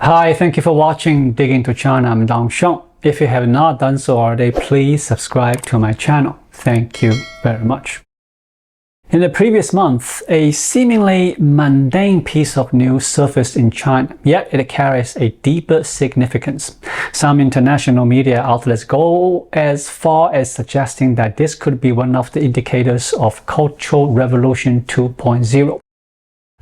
Hi, thank you for watching Dig into China. I'm Dong Sheng. If you have not done so already, please subscribe to my channel. Thank you very much. In the previous month, a seemingly mundane piece of news surfaced in China, yet it carries a deeper significance. Some international media outlets go as far as suggesting that this could be one of the indicators of Cultural Revolution 2.0.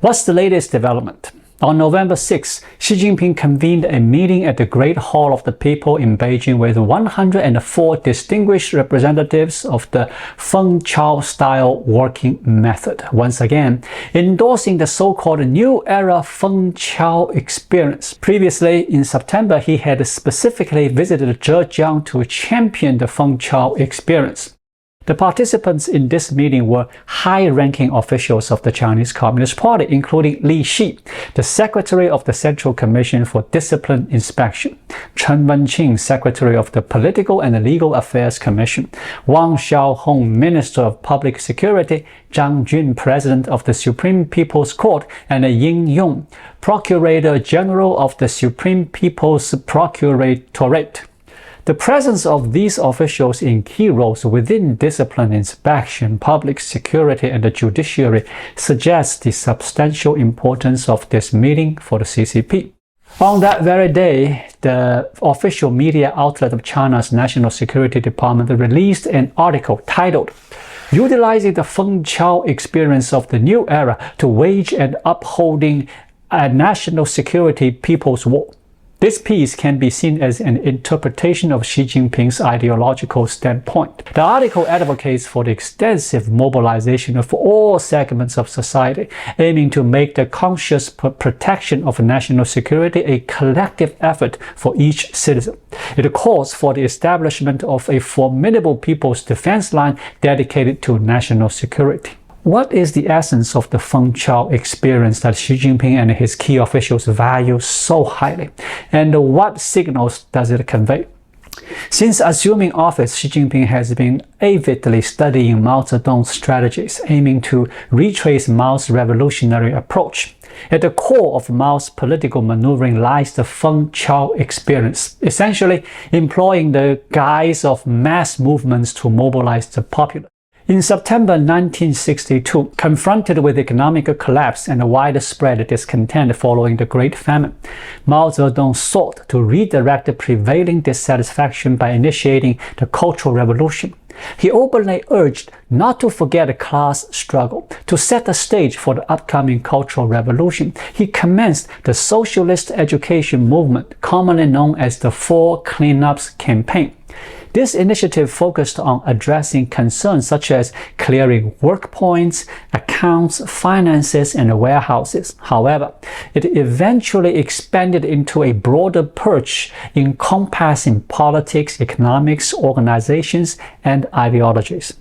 What's the latest development? On November 6, Xi Jinping convened a meeting at the Great Hall of the People in Beijing with 104 distinguished representatives of the Fengqiao-style Working Method, once again endorsing the so-called New Era Fengqiao Experience. Previously, in September, he had specifically visited Resurgence to champion the Fengqiao Experience. The participants in this meeting were high-ranking officials of the Chinese Communist Party, including Li Xi, the Secretary of the Central Commission for Discipline Inspection, Chen Wenqing, Secretary of the Political and Legal Affairs Commission, Wang Xiaohong, Minister of Public Security, Zhang Jun, President of the Supreme People's Court, and Ying Yong, Procurator General of the Supreme People's Procuratorate. The presence of these officials in key roles within discipline inspection, public security, and the judiciary suggests the substantial importance of this meeting for the CCP. On that very day, the official media outlet of China's National Security Department released an article titled "Utilizing the Fengqiao Experience of the New Era to Wage and Upholding a National Security People's War." This piece can be seen as an interpretation of Xi Jinping's ideological standpoint. The article advocates for the extensive mobilization of all segments of society, aiming to make the conscious protection of national security a collective effort for each citizen. It calls for the establishment of a formidable people's defense line dedicated to national security. What is the essence of the Fengqiao experience that Xi Jinping and his key officials value so highly? And what signals does it convey? Since assuming office, Xi Jinping has been avidly studying Mao Zedong's strategies, aiming to retrace Mao's revolutionary approach. At the core of Mao's political maneuvering lies the Fengqiao experience, essentially employing the guise of mass movements to mobilize the populace. In September 1962, confronted with economic collapse and widespread discontent following the Great Famine, Mao Zedong sought to redirect the prevailing dissatisfaction by initiating the Cultural Revolution. He openly urged not to forget the class struggle. To set the stage for the upcoming Cultural Revolution, he commenced the socialist education movement, commonly known as the Four Cleanups Campaign. This initiative focused on addressing concerns such as clearing work points, accounts, finances, and warehouses. However, it eventually expanded into a broader purge encompassing politics, economics, organizations, and ideologies.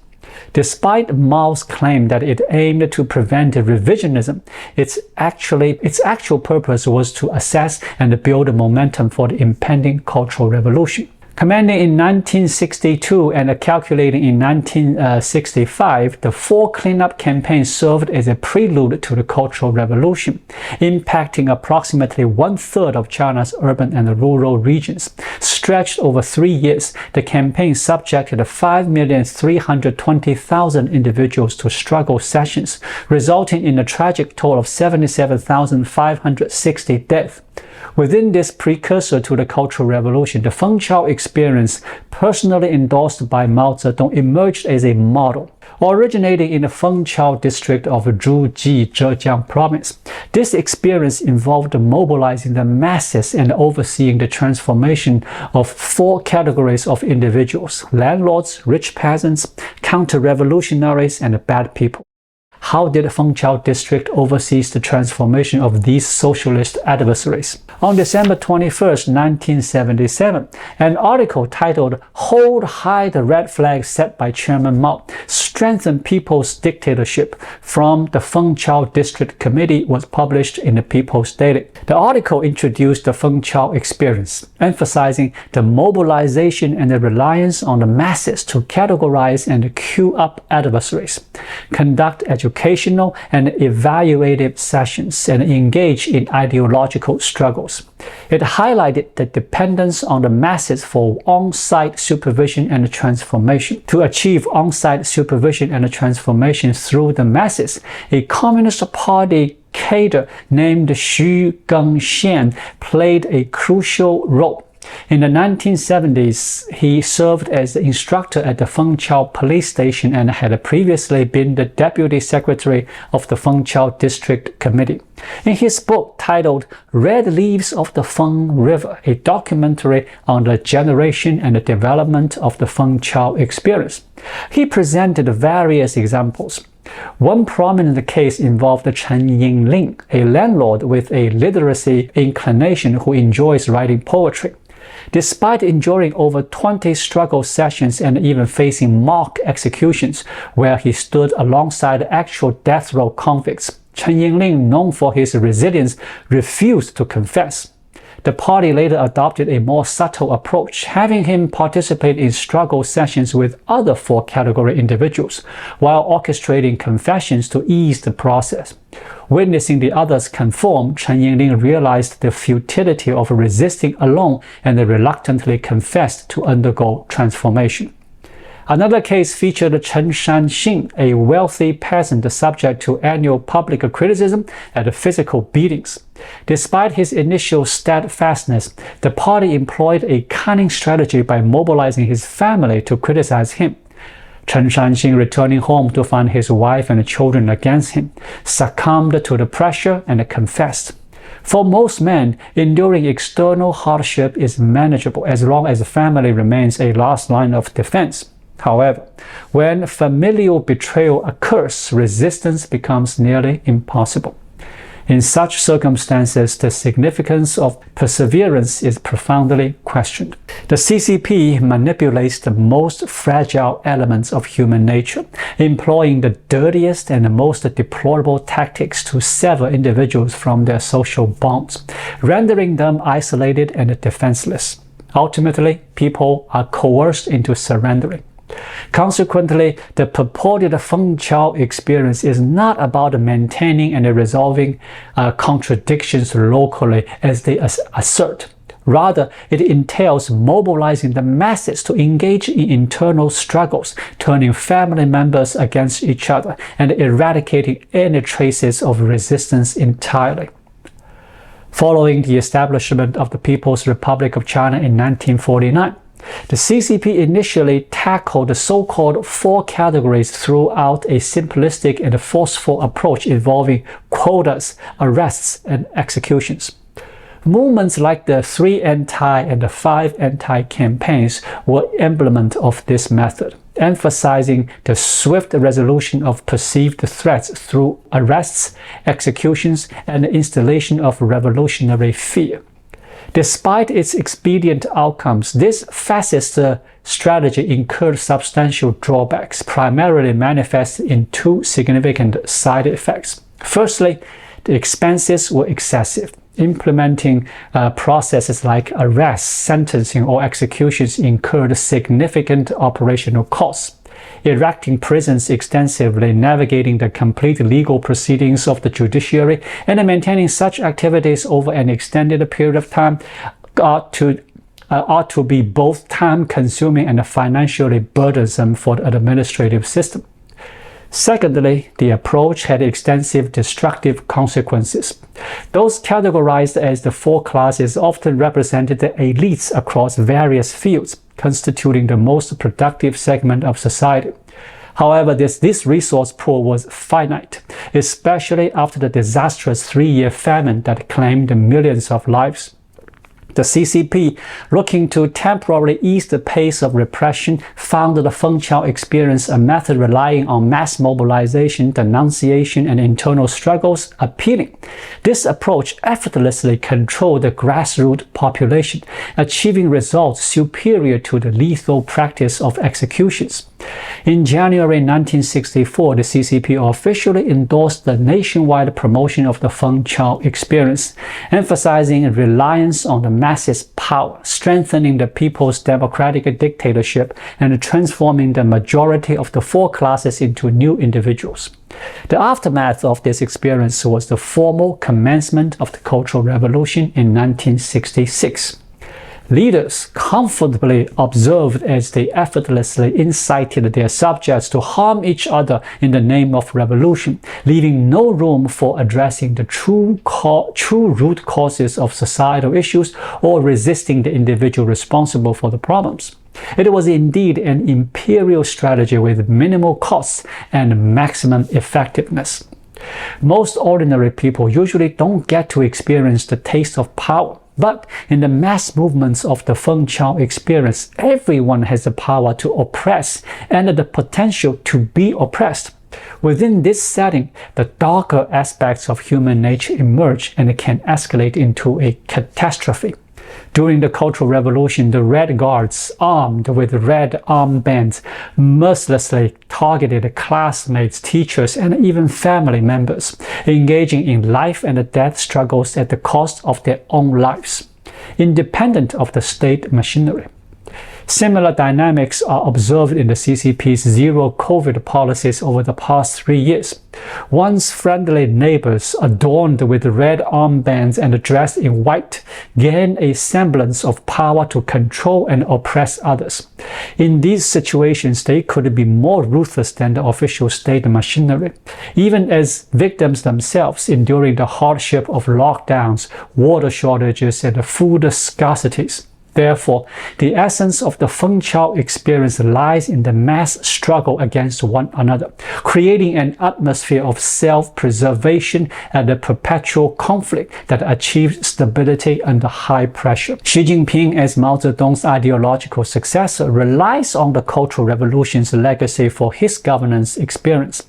Despite Mao's claim that it aimed to prevent revisionism, its actual purpose was to assess and build momentum for the impending Cultural Revolution. Commanding in 1962 and calculating in 1965, the Four Cleanup Campaign served as a prelude to the Cultural Revolution, impacting approximately one-third of China's urban and rural regions. Stretched over 3 years, the campaign subjected 5,320,000 individuals to struggle sessions, resulting in a tragic toll of 77,560 deaths. Within this precursor to the Cultural Revolution, the Fengqiao experience, personally endorsed by Mao Zedong, emerged as a model. Originating in the Fengqiao district of Zhuji, Zhejiang province, this experience involved mobilizing the masses and overseeing the transformation of 4 categories of individuals: landlords, rich peasants, counter-revolutionaries, and bad people. How did Fengqiao district oversee the transformation of these socialist adversaries? On December 21, 1977, an article titled "Hold High the Red Flag Set by Chairman Mao, Strengthen People's Dictatorship" from the Fengqiao District Committee was published in the People's Daily. The article introduced the Fengqiao experience, emphasizing the mobilization and the reliance on the masses to categorize and queue up adversaries, conduct education educational and evaluative sessions and engaged in ideological struggles. It highlighted the dependence on the masses for on-site supervision and transformation. To achieve on-site supervision and transformation through the masses, a Communist Party cadre named Xu Gengxian played a crucial role. In the 1970s, he served as the instructor at the Fengqiao police station and had previously been the deputy secretary of the Fengqiao District Committee. In his book titled Red Leaves of the Feng River, a documentary on the generation and the development of the Fengqiao Experience, he presented various examples. One prominent case involved Chen Yingling, a landlord with a literacy inclination who enjoys writing poetry. Despite enduring over 20 struggle sessions and even facing mock executions, where he stood alongside actual death row convicts, Chen Yingling, known for his resilience, refused to confess. The party later adopted a more subtle approach, having him participate in struggle sessions with other four-category individuals, while orchestrating confessions to ease the process. Witnessing the others conform, Chen Yingling realized the futility of resisting alone and reluctantly confessed to undergo transformation. Another case featured Chen Shanxing, a wealthy peasant subject to annual public criticism and physical beatings. Despite his initial steadfastness, the party employed a cunning strategy by mobilizing his family to criticize him. Chen Shanxing, returning home to find his wife and children against him, succumbed to the pressure and confessed. For most men, enduring external hardship is manageable as long as the family remains a last line of defense. However, when familial betrayal occurs, resistance becomes nearly impossible. In such circumstances, the significance of perseverance is profoundly questioned. The CCP manipulates the most fragile elements of human nature, employing the dirtiest and most deplorable tactics to sever individuals from their social bonds, rendering them isolated and defenseless. Ultimately, people are coerced into surrendering. Consequently, the purported Fengqiao experience is not about maintaining and resolving contradictions locally as they assert. Rather, it entails mobilizing the masses to engage in internal struggles, turning family members against each other, and eradicating any traces of resistance entirely. Following the establishment of the People's Republic of China in 1949, the CCP initially tackled the so-called four categories throughout a simplistic and forceful approach involving quotas, arrests, and executions. Movements like the 3 anti and the 5 anti campaigns were emblematic of this method, emphasizing the swift resolution of perceived threats through arrests, executions, and the installation of revolutionary fear. Despite its expedient outcomes, this fascist strategy incurred substantial drawbacks, primarily manifested in two significant side effects. Firstly, the expenses were excessive. Implementing processes like arrests, sentencing, or executions incurred significant operational costs. Erecting prisons extensively, navigating the complete legal proceedings of the judiciary, and maintaining such activities over an extended period of time ought to be both time-consuming and financially burdensome for the administrative system. Secondly, the approach had extensive destructive consequences. Those categorized as the four classes often represented the elites across various fields, constituting the most productive segment of society. However, this resource pool was finite, especially after the disastrous 3-year famine that claimed millions of lives. The CCP, looking to temporarily ease the pace of repression, found the Fengqiao experience a method relying on mass mobilization, denunciation, and internal struggles appealing. This approach effortlessly controlled the grassroots population, achieving results superior to the lethal practice of executions. In January 1964, the CCP officially endorsed the nationwide promotion of the Fengqiao experience, emphasizing reliance on the masses' power, strengthening the people's democratic dictatorship, and transforming the majority of the four classes into new individuals. The aftermath of this experience was the formal commencement of the Cultural Revolution in 1966. Leaders comfortably observed as they effortlessly incited their subjects to harm each other in the name of revolution, leaving no room for addressing the true root causes of societal issues or resisting the individual responsible for the problems. It was indeed an imperial strategy with minimal costs and maximum effectiveness. Most ordinary people usually don't get to experience the taste of power. But in the mass movements of the Fengqiao experience, everyone has the power to oppress and the potential to be oppressed. Within this setting, the darker aspects of human nature emerge and can escalate into a catastrophe. During the Cultural Revolution, the Red Guards, armed with red armbands, mercilessly targeted classmates, teachers, and even family members, engaging in life and death struggles at the cost of their own lives, independent of the state machinery. Similar dynamics are observed in the CCP's zero-COVID policies over the past 3 years. Once friendly neighbors adorned with red armbands and dressed in white gain a semblance of power to control and oppress others. In these situations, they could be more ruthless than the official state machinery, even as victims themselves enduring the hardship of lockdowns, water shortages, and food scarcities. Therefore, the essence of the Fengqiao experience lies in the mass struggle against one another, creating an atmosphere of self-preservation and a perpetual conflict that achieves stability under high pressure. Xi Jinping, as Mao Zedong's ideological successor, relies on the Cultural Revolution's legacy for his governance experience,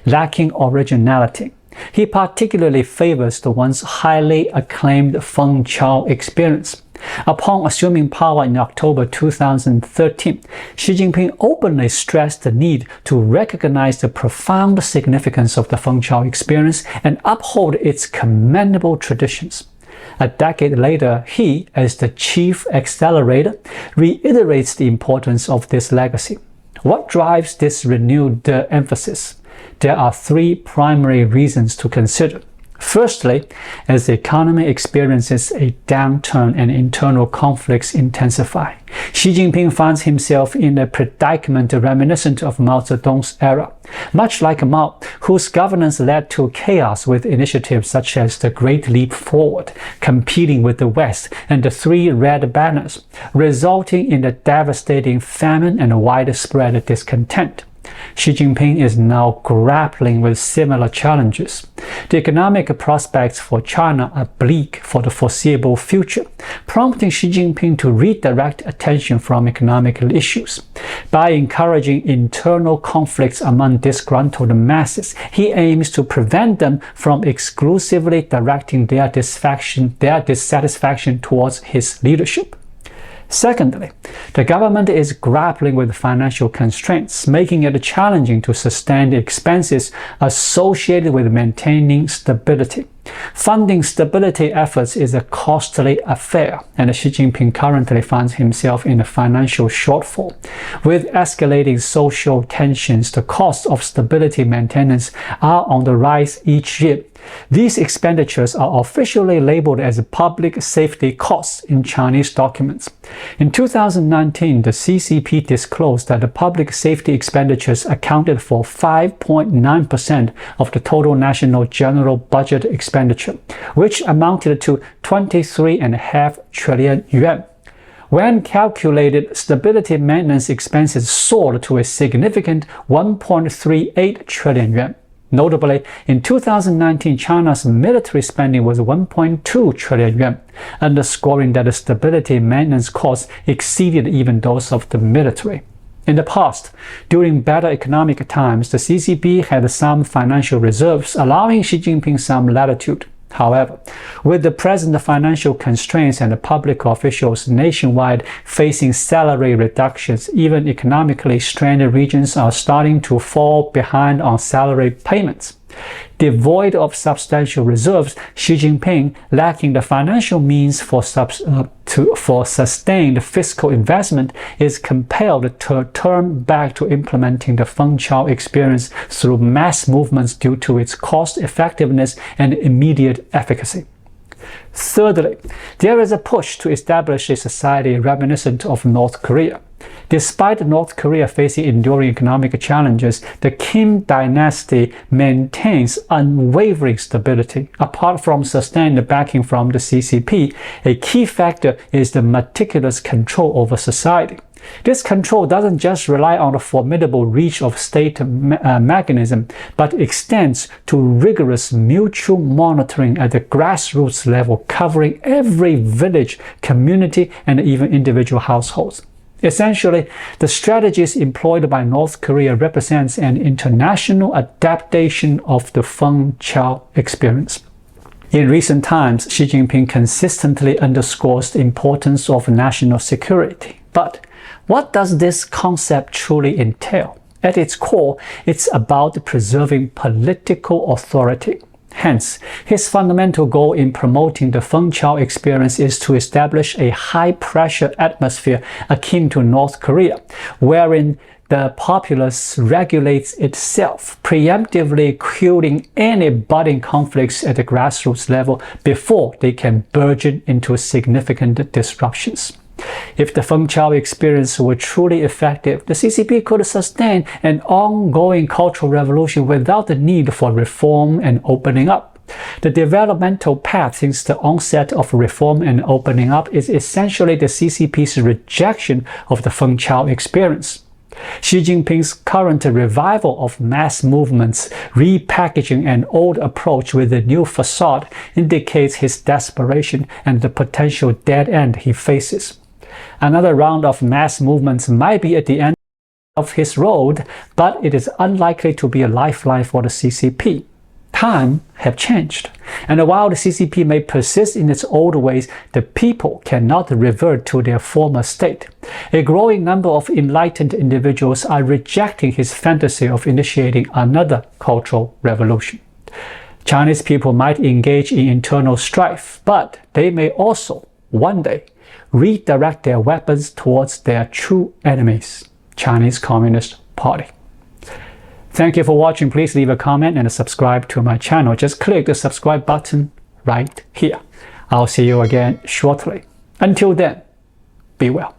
lacking originality. He particularly favors the once highly acclaimed Fengqiao experience. Upon assuming power in October 2013, Xi Jinping openly stressed the need to recognize the profound significance of the Fengqiao experience and uphold its commendable traditions. A decade later, he, as the chief accelerator, reiterates the importance of this legacy. What drives this renewed emphasis? There are three primary reasons to consider. Firstly, as the economy experiences a downturn and internal conflicts intensify, Xi Jinping finds himself in a predicament reminiscent of Mao Zedong's era. Much like Mao, whose governance led to chaos with initiatives such as the Great Leap Forward, competing with the West, and the Three Red Banners, resulting in a devastating famine and widespread discontent. Xi Jinping is now grappling with similar challenges. The economic prospects for China are bleak for the foreseeable future, prompting Xi Jinping to redirect attention from economic issues. By encouraging internal conflicts among disgruntled masses, he aims to prevent them from exclusively directing their dissatisfaction towards his leadership. Secondly, the government is grappling with financial constraints, making it challenging to sustain the expenses associated with maintaining stability. Funding stability efforts is a costly affair, and Xi Jinping currently finds himself in a financial shortfall. With escalating social tensions, the costs of stability maintenance are on the rise each year. These expenditures are officially labeled as public safety costs in Chinese documents. In 2019, the CCP disclosed that the public safety expenditures accounted for 5.9% of the total national general budget expenditure, which amounted to 23.5 trillion yuan. When calculated, stability maintenance expenses soared to a significant 1.38 trillion yuan. Notably, in 2019, China's military spending was 1.2 trillion yuan, underscoring that the stability maintenance costs exceeded even those of the military. In the past, during better economic times, the CCP had some financial reserves, allowing Xi Jinping some latitude. However, with the present financial constraints and the public officials nationwide facing salary reductions, even economically strained regions are starting to fall behind on salary payments. Devoid to substantial reserves, Xi Jinping, lacking the financial means for sustained fiscal investment is compelled to turn back to implementing the Fengqiao experience through mass movements due to its cost effectiveness and immediate efficacy. Thirdly, there is a push to establish a society reminiscent of North Korea. Despite North Korea facing enduring economic challenges, the Kim dynasty maintains unwavering stability. Apart from sustained backing from the CCP, a key factor is the meticulous control over society. This control doesn't just rely on the formidable reach of state mechanism, but extends to rigorous mutual monitoring at the grassroots level, covering every village, community, and even individual households. Essentially, the strategies employed by North Korea represents an international adaptation of the Fengqiao experience. In recent times, Xi Jinping consistently underscores the importance of national security. But what does this concept truly entail? At its core, it's about preserving political authority. Hence, his fundamental goal in promoting the Fengqiao experience is to establish a high-pressure atmosphere akin to North Korea, wherein the populace regulates itself, preemptively quieting any budding conflicts at the grassroots level before they can burgeon into significant disruptions. If the Fengqiao experience were truly effective, the CCP could sustain an ongoing cultural revolution without the need for reform and opening up. The developmental path since the onset of reform and opening up is essentially the CCP's rejection of the Fengqiao experience. Xi Jinping's current revival of mass movements, repackaging an old approach with a new facade, indicates his desperation and the potential dead end he faces. Another round of mass movements might be at the end of his road, but it is unlikely to be a lifeline for the CCP. Times have changed, and while the CCP may persist in its old ways, the people cannot revert to their former state. A growing number of enlightened individuals are rejecting his fantasy of initiating another cultural revolution. Chinese people might engage in internal strife, but they may also, one day, redirect their weapons towards their true enemies, Chinese Communist Party. Thank you for watching. Please leave a comment and subscribe to my channel. Just click the subscribe button right here. I'll see you again shortly. Until then, be well.